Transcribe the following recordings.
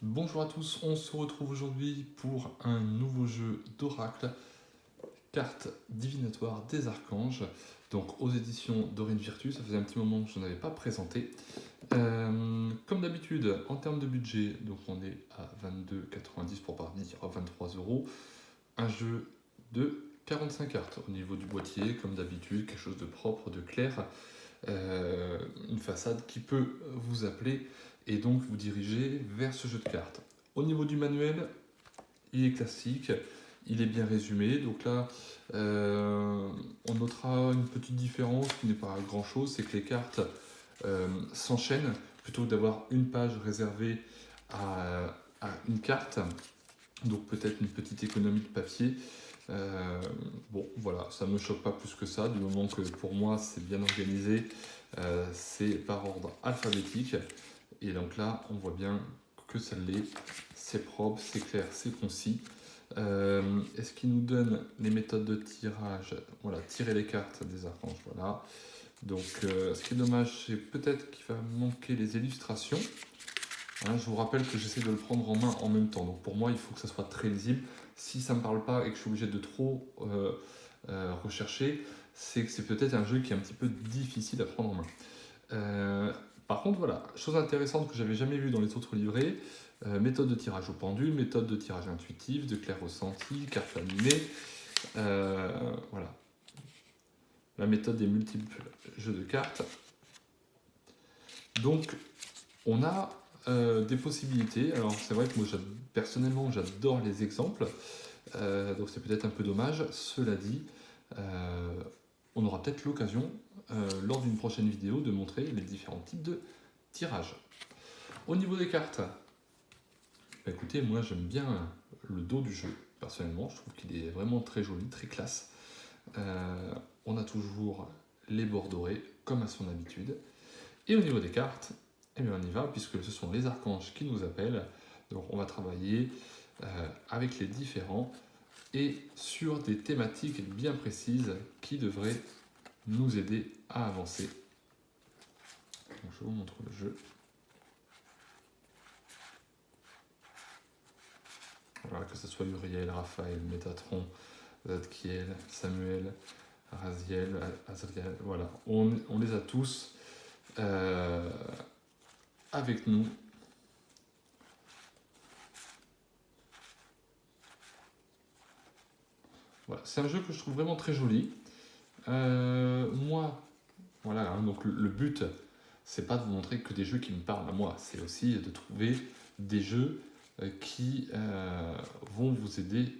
Bonjour à tous, on se retrouve aujourd'hui pour un nouveau jeu d'Oracle, carte divinatoire des archanges, donc aux éditions Dorine Virtus. Ça faisait un petit moment que je n'en avais pas présenté. Comme d'habitude, en termes de budget, donc on est à 22,90 pour pas dire 23 euros. Un jeu de 45 cartes au niveau du boîtier, comme d'habitude, quelque chose de propre, de clair. Une façade qui peut vous appeler et donc vous diriger vers ce jeu de cartes. Au niveau du manuel, il est classique, il est bien résumé. Donc là, on notera une petite différence qui n'est pas grand chose, c'est que les cartes s'enchaînent plutôt que d'avoir une page réservée à une carte. Donc peut-être une petite économie de papier. Bon, voilà, ça ne me choque pas plus que ça, du moment que pour moi c'est bien organisé, c'est par ordre alphabétique. Et donc là, on voit bien que ça l'est, c'est propre, c'est clair, c'est concis. Est-ce qu'il nous donne les méthodes de tirage? Voilà, tirer les cartes des archanges, voilà. Donc, ce qui est dommage, c'est peut-être qu'il va manquer les illustrations. Hein, je vous rappelle que j'essaie de le prendre en main en même temps. Donc pour moi, il faut que ça soit très lisible. Si ça ne me parle pas et que je suis obligé de trop rechercher, c'est que c'est peut-être un jeu qui est un petit peu difficile à prendre en main. Par contre, voilà, chose intéressante que j'avais jamais vue dans les autres livrets, méthode de tirage au pendule, méthode de tirage intuitif, de clair ressenti, carte animée, voilà, la méthode des multiples jeux de cartes. Donc, on a des possibilités. Alors, c'est vrai que moi, personnellement, j'adore les exemples, donc c'est peut-être un peu dommage. Cela dit, on aura peut-être l'occasion, lors d'une prochaine vidéo, de montrer les différents types de tirage. Au niveau des cartes, bah écoutez, moi j'aime bien le dos du jeu, personnellement, je trouve qu'il est vraiment très joli, très classe. On a toujours les bords dorés, comme à son habitude. Et au niveau des cartes, eh bien on y va, puisque ce sont les archanges qui nous appellent. Donc on va travailler avec les différents et sur des thématiques bien précises qui devraient nous aider à avancer. Donc je vous montre le jeu. Voilà, que ce soit Uriel, Raphaël, Métatron, Zadkiel, Samuel, Raziel, Azriel, voilà, on les a tous avec nous. Voilà, c'est un jeu que je trouve vraiment très joli. Moi, voilà, hein, donc le but, c'est pas de vous montrer que des jeux qui me parlent à moi, c'est aussi de trouver des jeux qui vont vous aider,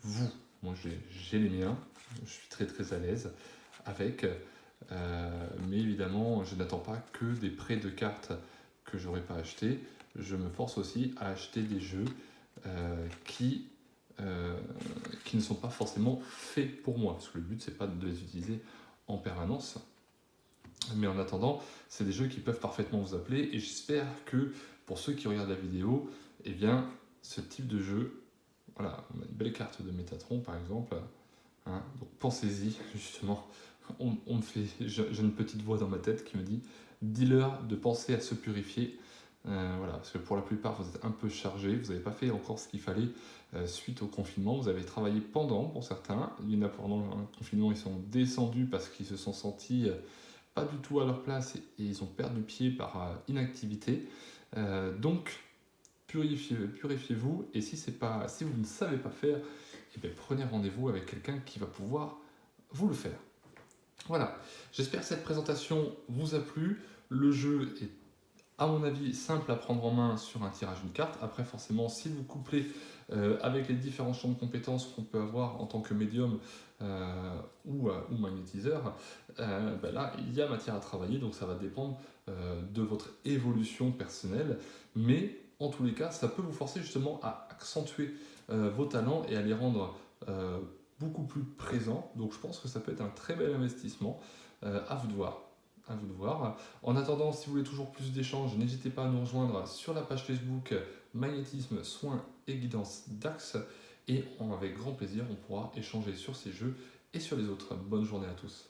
vous. Moi, j'ai les miens, je suis très très à l'aise avec, mais évidemment, je n'attends pas que des prêts de cartes que j'aurais pas acheté. Je me force aussi à acheter des jeux qui ne sont pas forcément faits pour moi, parce que le but, c'est pas de les utiliser en permanence. Mais en attendant, c'est des jeux qui peuvent parfaitement vous appeler, et j'espère que pour ceux qui regardent la vidéo, eh bien, ce type de jeu, voilà, on a une belle carte de Métatron par exemple, hein, donc pensez-y, justement, j'ai une petite voix dans ma tête qui me dit, dis-leur de penser à se purifier, voilà, parce que pour la plupart vous êtes un peu chargés, vous n'avez pas fait encore ce qu'il fallait suite au confinement, vous avez travaillé pendant pour certains, il y en a pendant le confinement, ils sont descendus parce qu'ils se sont sentis pas du tout à leur place et ils ont perdu pied par inactivité. Donc, purifiez-vous et si vous ne savez pas faire, eh bien, prenez rendez-vous avec quelqu'un qui va pouvoir vous le faire. Voilà, j'espère que cette présentation vous a plu. Le jeu est, à mon avis, simple à prendre en main sur un tirage d'une carte. Après, forcément, si vous couplez avec les différents champs de compétences qu'on peut avoir en tant que médium ou magnétiseur, ben là, il y a matière à travailler, donc ça va dépendre de votre évolution personnelle. Mais en tous les cas, ça peut vous forcer justement à accentuer vos talents et à les rendre beaucoup plus présents. Donc je pense que ça peut être un très bel investissement. À vous de voir. À vous de voir. En attendant, si vous voulez toujours plus d'échanges, n'hésitez pas à nous rejoindre sur la page Facebook Magnétisme, Soins et Guidance d'Axe. Et avec grand plaisir, on pourra échanger sur ces jeux et sur les autres. Bonne journée à tous.